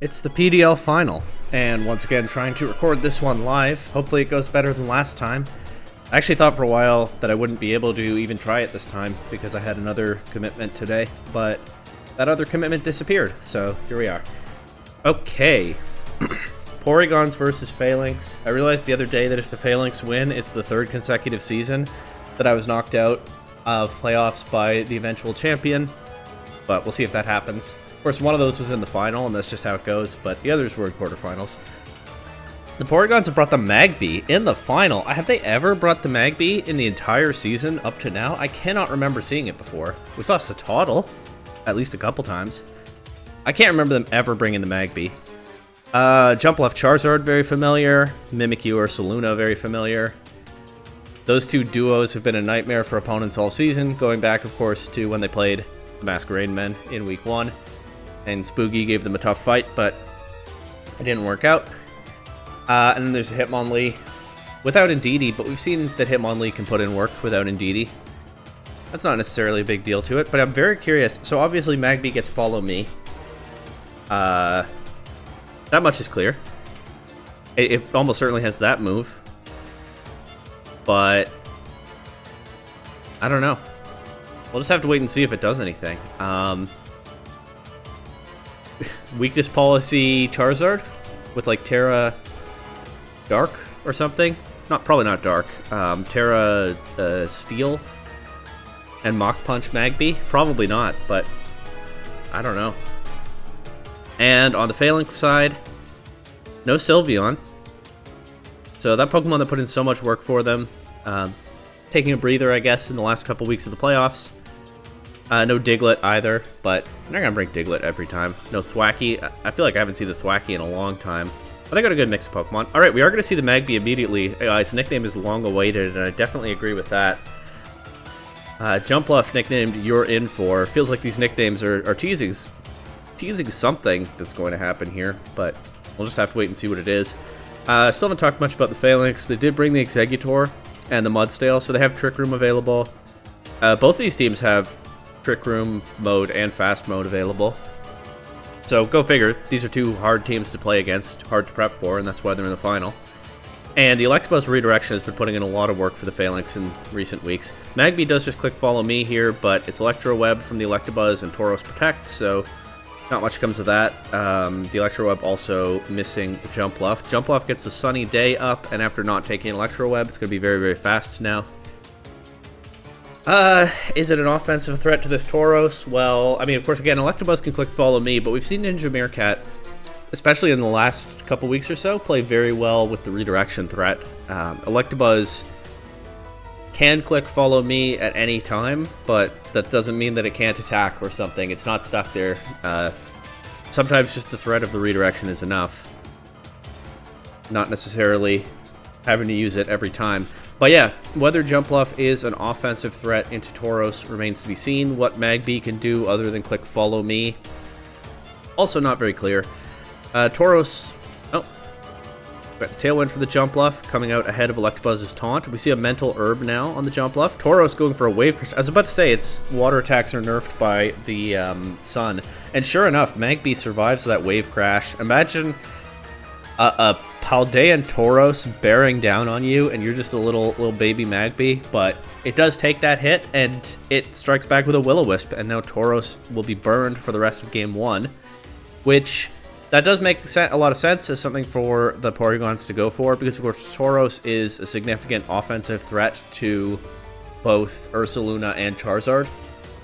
It's the PDL final, and once again trying to record this one live. Hopefully it goes better than last time. I actually thought for a while that I wouldn't be able to even try it this time because I had another commitment today, but that other commitment disappeared, so here we are. Okay, Porygons versus Falinks. I realized the other day that if the Falinks win, it's the third consecutive season that I was knocked out of playoffs by the eventual champion, but we'll see if that happens. Of course, one of those was in the final, and that's just how it goes, but the others were in quarterfinals. The Porygons have brought the Magby in the final. Have they ever brought the Magby in the entire season up to now? I cannot remember seeing it before. We saw Satotl at least a couple times. I can't remember them ever bringing the Magby. Jump Left Charizard, very familiar. Mimikyu or Saluna, very familiar. Those two duos have been a nightmare for opponents all season, going back, of course, to when they played the Masquerade Men in Week 1. And Spooky gave them a tough fight, but it didn't work out. And then there's a Hitmonlee without Indeedee, but we've seen that Hitmonlee can put in work without Indeedee. That's not necessarily a big deal to it, but I'm very curious. So obviously Magby gets Follow Me. That much is clear. It almost certainly has that move. But I don't know. We'll just have to wait and see if it does anything. Weakness policy Charizard with like Terra Dark or something. Probably not Dark. Terra Steel and Mach Punch Magby. Probably not, but I don't know. And on the Falinks side, no Sylveon. So that Pokemon that put in so much work for them, taking a breather, I guess, in the last couple weeks of the playoffs. No Diglett either, but I'm not going to bring Diglett every time. No Thwackey. I feel like I haven't seen the Thwackey in a long time. But they got a good mix of Pokemon. Alright, we are going to see the Magby immediately. Its nickname is long awaited, and I definitely agree with that. Jumpluff nicknamed You're In For. Feels like these nicknames are teasing something that's going to happen here, but we'll just have to wait and see what it is. Still haven't talked much about the Falinks. They did bring the Exeggutor and the Mudstale, so they have Trick Room available. Both of these teams have Trick Room mode and Fast mode available. So go figure, these are two hard teams to play against, hard to prep for, and that's why they're in the final. And the Electabuzz redirection has been putting in a lot of work for the Falinks in recent weeks. Magby does just click Follow Me here, but it's Electro Web from the Electabuzz and Tauros protects, so not much comes of that. The Electro Web also missing the Jumpluff. Jumpluff gets the Sunny Day up, and after not taking Electro Web, it's going to be very, very fast now. Is it an offensive threat to this Tauros? Well, I mean, of course, again, Electabuzz can click Follow Me, but we've seen Ninja Meerkat, especially in the last couple weeks or so, play very well with the redirection threat. Electabuzz can click Follow Me at any time, but that doesn't mean that it can't attack or something. It's not stuck there. Sometimes just the threat of the redirection is enough. Not necessarily having to use it every time. But yeah, whether Jumpluff is an offensive threat into Tauros remains to be seen. What Magby can do other than click Follow Me, also not very clear. Tauros, got the Tailwind for the Jumpluff, coming out ahead of Electabuzz's Taunt. We see a Mental Herb now on the Jumpluff. Tauros going for a Wave Crash. I was about to say, its water attacks are nerfed by the Sun. And sure enough, Magby survives that Wave Crash. Imagine a Paldean Tauros bearing down on you, and you're just a little baby Magby, but it does take that hit, and it strikes back with a Will-O-Wisp, and now Tauros will be burned for the rest of Game 1, which that does make a lot of sense as something for the Porygons to go for, because of course Tauros is a significant offensive threat to both Ursaluna and Charizard.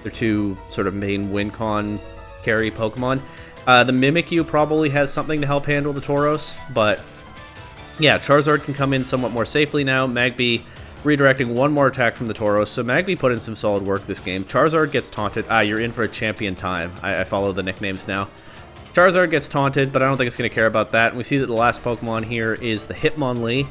They're two sort of main win-con carry Pokemon. The Mimikyu probably has something to help handle the Tauros, but yeah, Charizard can come in somewhat more safely now. Magby redirecting one more attack from the Tauros, so Magby put in some solid work this game. Charizard gets taunted. You're in for a champion time. I follow the nicknames now. Charizard gets taunted, but I don't think it's going to care about that. And we see that the last Pokemon here is the Hitmonlee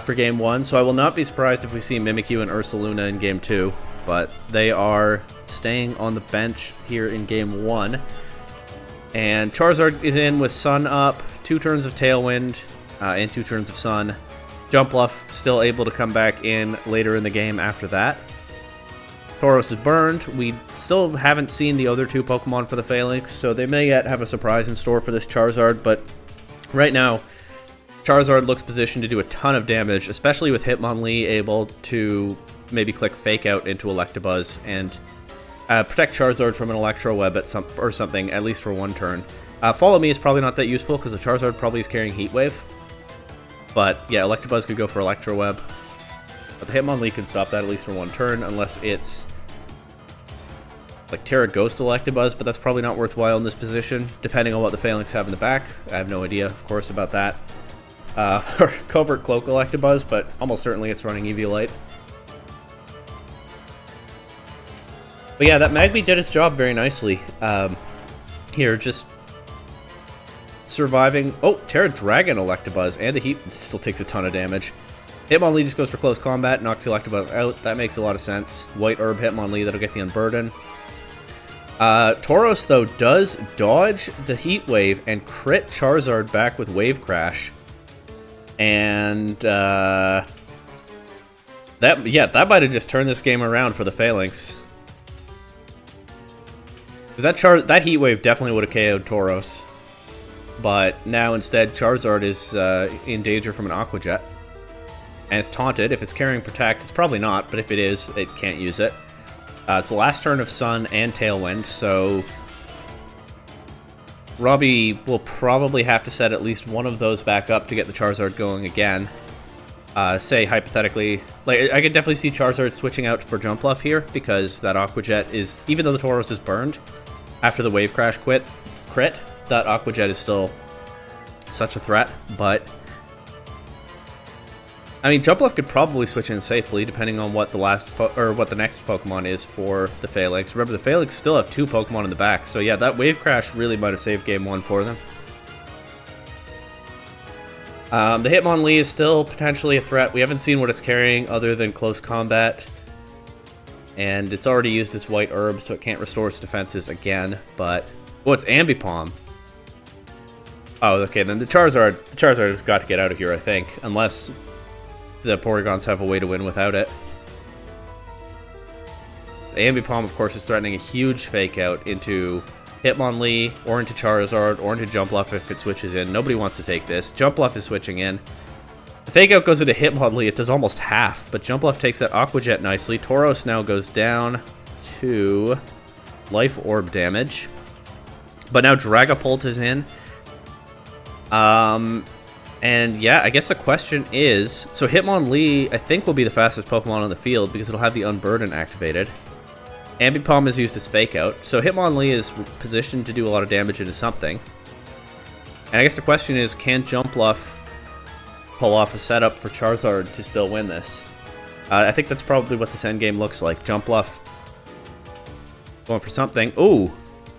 for Game 1, so I will not be surprised if we see Mimikyu and Ursaluna in Game 2, but they are staying on the bench here in Game 1. And Charizard is in with Sun up, 2 turns of Tailwind, and 2 turns of Sun. Jumpluff still able to come back in later in the game after that. Tauros is burned. We still haven't seen the other two Pokemon for the Falinks, so they may yet have a surprise in store for this Charizard, but right now, Charizard looks positioned to do a ton of damage, especially with Hitmonlee able to maybe click Fake Out into Electabuzz and protect Charizard from an Electro Web or something, at least for one turn. Follow Me is probably not that useful because the Charizard probably is carrying Heat Wave. But yeah, Electabuzz could go for Electro Web. But the Hitmonlee can stop that at least for one turn, unless it's like Terra Ghost Electabuzz, but that's probably not worthwhile in this position, depending on what the Falinks have in the back. I have no idea, of course, about that. Or Covert Cloak Electabuzz, but almost certainly it's running Eviolite. But yeah, that Magby did its job very nicely. Here, just surviving. Oh, Terra Dragon Electabuzz, and the Heat still takes a ton of damage. Hitmonlee just goes for close combat, knocks the Electabuzz out. That makes a lot of sense. White Herb Hitmonlee, that'll get the Unburden. Tauros, though, does dodge the Heat Wave and crit Charizard back with Wave Crash. And, that might have just turned this game around for the Falinks. That Heat Wave definitely would have KO'd Tauros. But now instead, Charizard is in danger from an Aqua Jet. And it's taunted. If it's carrying Protect, it's probably not, but if it is, it can't use it. It's the last turn of Sun and Tailwind, so Robbie will probably have to set at least one of those back up to get the Charizard going again. Say, hypothetically, like I could definitely see Charizard switching out for Jumpluff here, because that Aqua Jet is, even though the Tauros is burned, after the Wave Crash crit, that Aqua Jet is still such a threat, but I mean, Jumpluff could probably switch in safely, depending on what the what the next Pokemon is for the Falinks. Remember, the Falinks still have two Pokemon in the back, so yeah, that Wave Crash really might have saved Game 1 for them. The Hitmonlee is still potentially a threat. We haven't seen what it's carrying other than close combat, and it's already used its White Herb, so it can't restore its defenses again, but oh, it's Ambipom. Oh, okay, then the Charizard has got to get out of here, I think, unless the Porygons have a way to win without it. The Ambipom, of course, is threatening a huge Fake Out into Hitmonlee, or into Charizard, or into Jumpluff if it switches in. Nobody wants to take this. Jumpluff is switching in. The Fake Out goes into Hitmonlee. It does almost half, but Jumpluff takes that Aqua Jet nicely. Tauros now goes down to Life Orb damage. But now Dragapult is in. And yeah, I guess the question is, so Hitmonlee, I think, will be the fastest Pokemon on the field because it'll have the Unburden activated. Ambipom has used its Fake Out, so Hitmonlee is positioned to do a lot of damage into something. And I guess the question is, can Jumpluff pull off a setup for Charizard to still win this? I think that's probably what this endgame looks like. Jumpluff going for something. Ooh!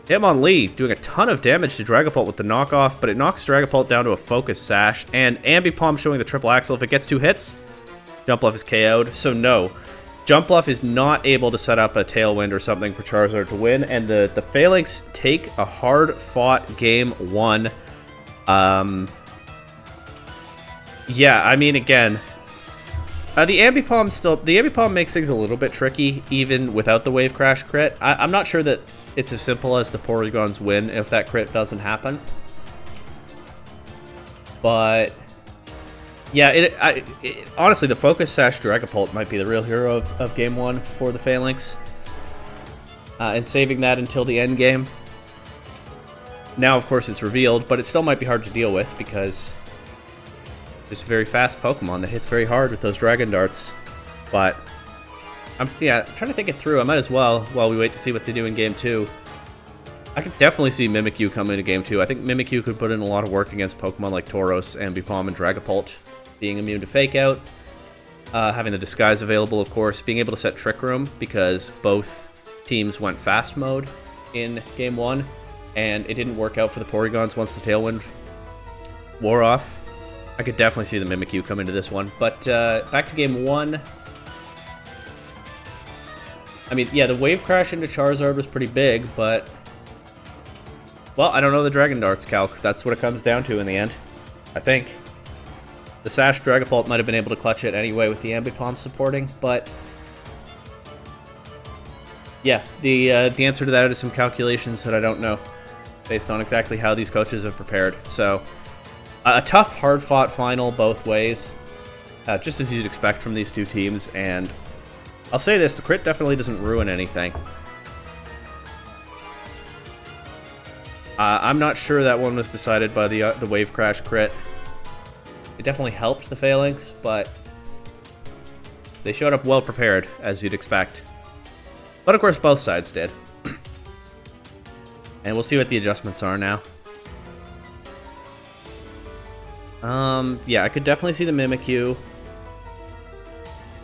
Hitmonlee doing a ton of damage to Dragapult with the knockoff, but it knocks Dragapult down to a Focus Sash, and Ambipom showing the triple axle. If it gets 2 hits, Jumpluff is KO'd. So no, Jumpluff is not able to set up a Tailwind or something for Charizard to win, and the Falinks take a hard-fought Game 1. Yeah, I mean, again, the Ambipom makes things a little bit tricky, even without the Wave Crash crit. I'm not sure that it's as simple as the Porygons win if that crit doesn't happen. But yeah, honestly, the Focus Sash Dragapult might be the real hero of Game 1 for the Falinks. And saving that until the end game. Now, of course, it's revealed, but it still might be hard to deal with because there's a very fast Pokemon that hits very hard with those Dragon Darts. But I'm trying to think it through. I might as well, while we wait to see what they do in Game 2. I could definitely see Mimikyu come into Game 2. I think Mimikyu could put in a lot of work against Pokemon like Tauros, Ambipom, and Dragapult. Being immune to Fake Out, having the Disguise available, of course, being able to set Trick Room, because both teams went Fast Mode in Game 1, and it didn't work out for the Porygons once the Tailwind wore off. I could definitely see the Mimikyu come into this one. But back to Game 1. I mean, yeah, the Wave Crash into Charizard was pretty big, but well, I don't know the Dragon Darts calc. That's what it comes down to in the end, I think. The Sash Dragapult might have been able to clutch it anyway with the Ambipom supporting, but Yeah, the answer to that is some calculations that I don't know, based on exactly how these coaches have prepared. So, a tough, hard-fought final both ways, just as you'd expect from these two teams. And I'll say this, the crit definitely doesn't ruin anything. I'm not sure that one was decided by the wave crash crit. It definitely helped the Falinks, but they showed up well prepared, as you'd expect. But of course, both sides did. And we'll see what the adjustments are now. Yeah, I could definitely see the Mimikyu.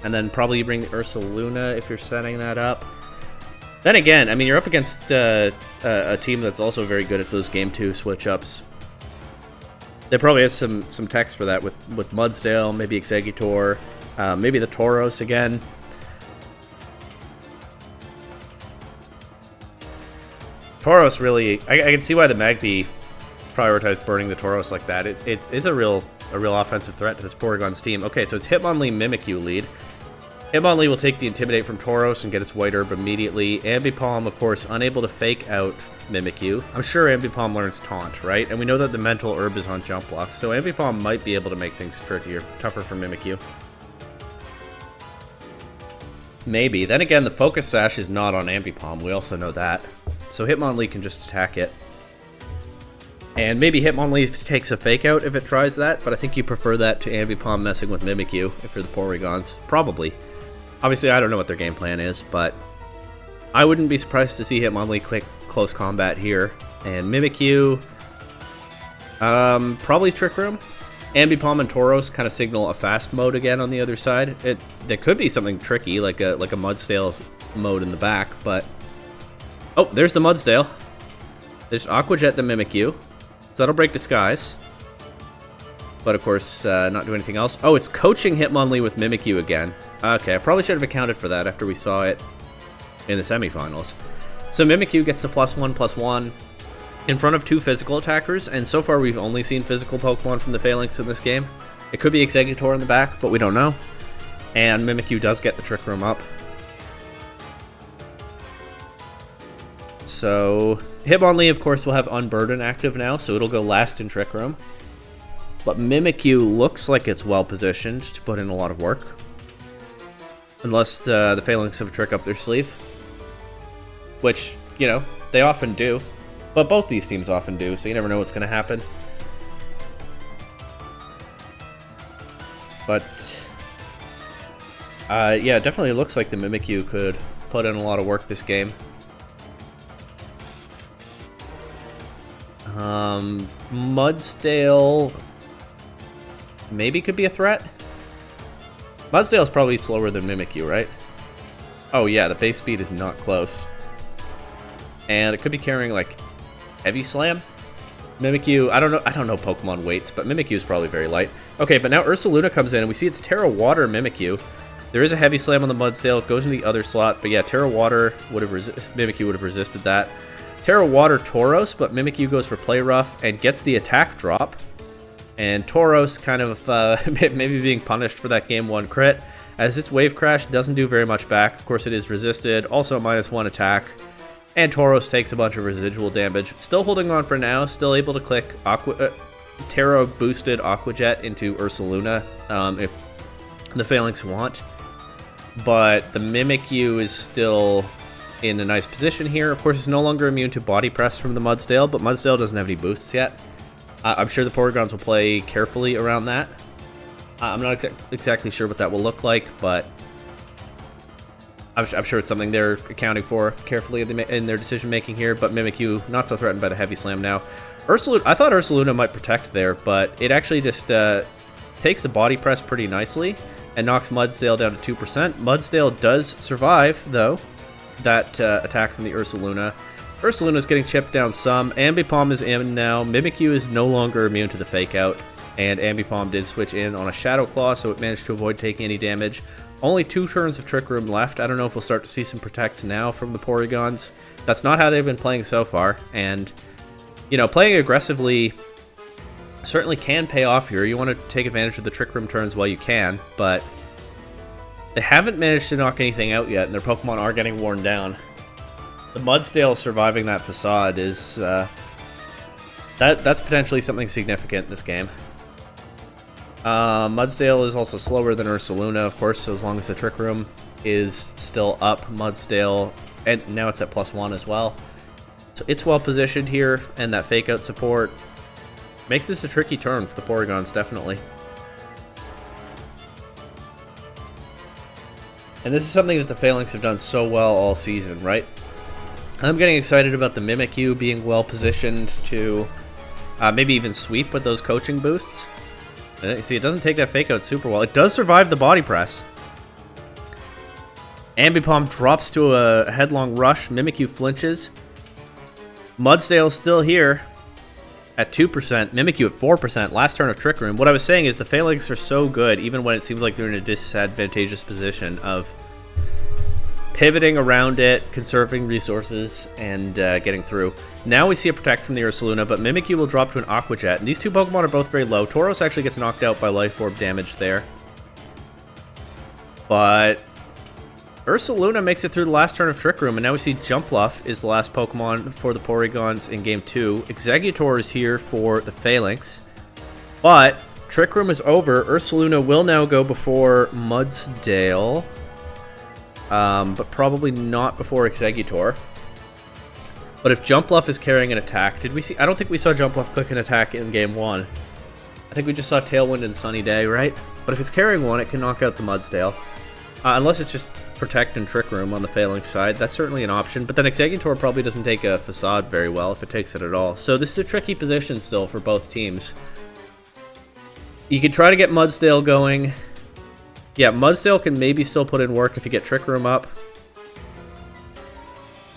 And then probably you bring the Ursaluna if you're setting that up. Then again, I mean, you're up against a team that's also very good at those Game 2 switch-ups. There probably has some text for that with Mudsdale, maybe Exeggutor, maybe the Tauros again. Tauros really, I can see why the Magby prioritized burning the Tauros like that. It is a real offensive threat to this Porygons team. Okay, so it's Hitmonlee Mimikyu lead. Hitmonlee will take the Intimidate from Tauros and get its White Herb immediately. Ambipom, of course, unable to fake out Mimikyu. I'm sure Ambipom learns Taunt, right? And we know that the Mental Herb is on Jump Bluff, so Ambipom might be able to make things trickier, tougher for Mimikyu. Maybe. Then again, the Focus Sash is not on Ambipom. We also know that. So Hitmonlee can just attack it. And maybe Hitmonlee takes a Fake Out if it tries that, but I think you prefer that to Ambipom messing with Mimikyu if you're the Porygons. Probably. Obviously, I don't know what their game plan is, but I wouldn't be surprised to see Hitmonlee click close combat here. And Mimikyu, probably Trick Room. Ambipom and Tauros kind of signal a fast mode again on the other side. There could be something tricky, like a Mudsdale mode in the back, but... Oh, there's the Mudsdale. There's Aqua Jet the Mimikyu. So that'll break Disguise. But of course, not do anything else. Oh, it's coaching Hitmonlee with Mimikyu again. Okay, I probably should have accounted for that after we saw it in the semifinals. So Mimikyu gets the +1/+1 in front of two physical attackers, and so far we've only seen physical Pokemon from the Falinks in this game. It could be Exeggutor in the back, but we don't know. And Mimikyu does get the Trick Room up. So Hitmonlee, of course, will have Unburden active now, so it'll go last in Trick Room. But Mimikyu looks like it's well positioned to put in a lot of work. Unless the Falinks have a trick up their sleeve. Which, you know, they often do. But both these teams often do, so you never know what's going to happen. But, yeah, it definitely looks like the Mimikyu could put in a lot of work this game. Mudsdale maybe could be a threat. Mudsdale's probably slower than Mimikyu, right? Oh yeah, the base speed is not close. And it could be carrying like Heavy Slam. Mimikyu, I don't know Pokemon weights, but Mimikyu is probably very light. Okay, but now Ursaluna comes in and we see it's Terra Water Mimikyu. There is a Heavy Slam on the Mudsdale, it goes in the other slot, but yeah, Terra Water Mimikyu would have resisted that. Terra Water Tauros, but Mimikyu goes for Play Rough and gets the attack drop. And Tauros kind of maybe being punished for that game 1 crit, as this Wave Crash doesn't do very much back. Of course, it is resisted, also -1 attack. And Tauros takes a bunch of residual damage. Still holding on for now, still able to click Terra boosted Aqua Jet into Ursaluna if the Falinks want. But the Mimikyu is still in a nice position here. Of course, it's no longer immune to Body Press from the Mudsdale, but Mudsdale doesn't have any boosts yet. I'm sure the Porygons will play carefully around that. I'm not exactly sure what that will look like, but I'm sure it's something they're accounting for carefully in their decision-making here. But Mimikyu, not so threatened by the Heavy Slam now. I thought Ursaluna might protect there, but it actually just takes the Body Press pretty nicely and knocks Mudsdale down to 2%. Mudsdale does survive, though, that attack from the Ursaluna. Ursaluna's getting chipped down some. Ambipom is in now. Mimikyu is no longer immune to the Fake Out. And Ambipom did switch in on a Shadow Claw, so it managed to avoid taking any damage. Only 2 turns of Trick Room left. I don't know if we'll start to see some protects now from the Porygons. That's not how they've been playing so far. And, you know, playing aggressively certainly can pay off here. You want to take advantage of the Trick Room turns while you can, but they haven't managed to knock anything out yet, and their Pokemon are getting worn down. The Mudsdale surviving that facade is that's potentially something significant in this game. Mudsdale is also slower than Ursaluna, of course, so as long as the Trick Room is still up, Mudsdale, and now it's at +1 as well. So it's well positioned here, and that fake out support makes this a tricky turn for the Porygons, definitely. And this is something that the Falinks have done so well all season, right? I'm getting excited about the Mimikyu being well positioned to maybe even sweep with those coaching boosts. And see, it doesn't take that fake out super well. It does survive the body press. Ambipom drops to a headlong rush. Mimikyu flinches. Mudsdale's still here at 2%. Mimikyu at 4%. Last turn of Trick Room. What I was saying is the Falinks are so good, even when it seems like they're in a disadvantageous position of pivoting around it, conserving resources, and getting through. Now we see a Protect from the Ursaluna, but Mimikyu will drop to an Aqua Jet, and these two Pokemon are both very low. Tauros actually gets knocked out by Life Orb damage there. But Ursaluna makes it through the last turn of Trick Room, and now we see Jumpluff is the last Pokemon for the Porygons in Game 2. Exeggutor is here for the Falinks, but Trick Room is over. Ursaluna will now go before Mudsdale, but probably not before Exeggutor. But if Jumpluff is carrying an attack, did we see? I don't think we saw Jumpluff click an attack in Game 1. I think we just saw Tailwind and Sunny Day, right? But if it's carrying one, it can knock out the Mudsdale. Unless it's just Protect and Trick Room on the Falinks side. That's certainly an option. But then Exeggutor probably doesn't take a Facade very well, if it takes it at all. So this is a tricky position still for both teams. You could try to get Mudsdale going. Yeah, Mudsdale can maybe still put in work if you get Trick Room up.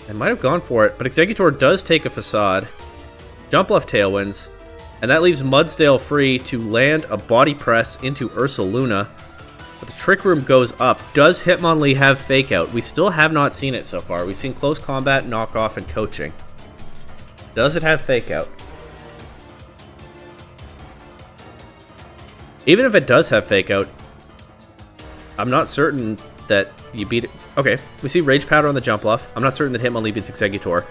I might have gone for it, but Exeggutor does take a Facade. Jumpluff Tailwinds. And that leaves Mudsdale free to land a Body Press into Ursaluna. But the Trick Room goes up. Does Hitmonlee have Fake Out? We still have not seen it so far. We've seen Close Combat, Knockoff, and Coaching. Does it have Fake Out? Even if it does have Fake Out, I'm not certain that you beat it. Okay, we see Rage Powder on the Jumpluff. I'm not certain that Hitmonlee beats Exeggutor.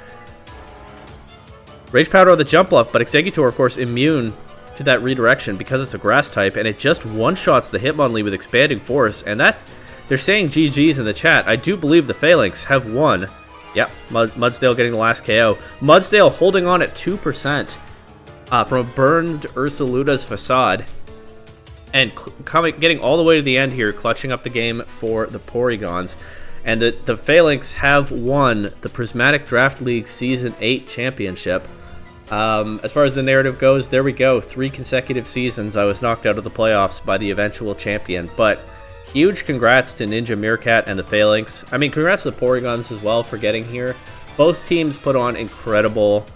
Rage Powder on the Jumpluff, but Exeggutor, of course, immune to that redirection because it's a grass type, and it just one-shots the Hitmonlee with Expanding Force, and that's... They're saying GG's in the chat. I do believe the Falinks have won. Yep, Mudsdale getting the last KO. Mudsdale holding on at 2% from a burned Ursaluna's Facade, and getting all the way to the end here, clutching up the game for the Porygons. And the Falinks have won the Prismatic Draft League Season 8 Championship. As far as the narrative goes, there we go. 3 consecutive seasons I was knocked out of the playoffs by the eventual champion. But huge congrats to Ninja Meerkat and the Falinks. I mean, congrats to the Porygons as well for getting here. Both teams put on incredible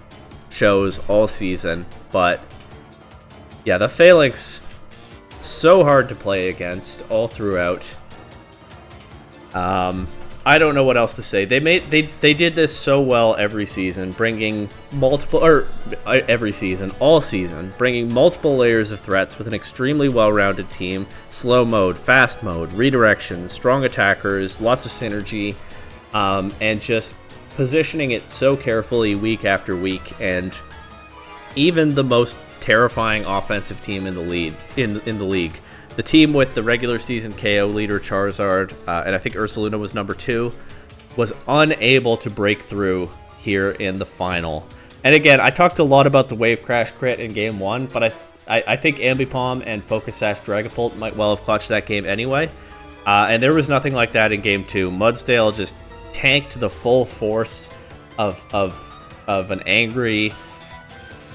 shows all season. But yeah, the Falinks, so hard to play against all throughout. I don't know what else to say. They did this so well every season, bringing all season, bringing multiple layers of threats with an extremely well-rounded team. Slow mode, fast mode, redirection, strong attackers, lots of synergy, and just positioning it so carefully week after week. And even the most terrifying offensive team in the league, the team with the regular season KO leader Charizard, and I think Ursaluna was number 2, was unable to break through here in the final. And again, I talked a lot about the Wave Crash crit in Game 1, but I think Ambipom and Focus Sash Dragapult might well have clutched that game anyway. And there was nothing like that in Game 2. Mudsdale just tanked the full force of an angry,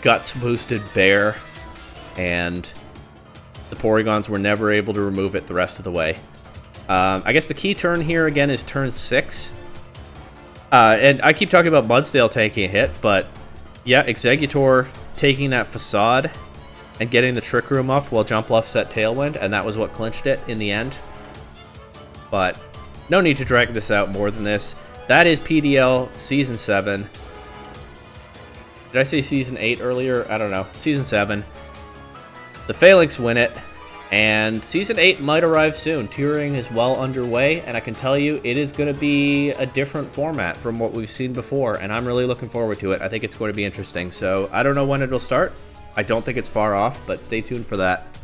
guts-boosted bear, and the Porygons were never able to remove it the rest of the way. I guess the key turn here, again, is turn 6. And I keep talking about Mudsdale taking a hit, but yeah, Exeggutor taking that Facade and getting the Trick Room up while Jumpluff set Tailwind, and that was what clinched it in the end. But no need to drag this out more than this. That is PDL Season 7. Did I say Season 8 earlier? I don't know. Season 7. The Falinks win it. And Season 8 might arrive soon. Touring is well underway, and I can tell you it is going to be a different format from what we've seen before, and I'm really looking forward to it. I think it's going to be interesting. So I don't know when it'll start. I don't think it's far off, but stay tuned for that.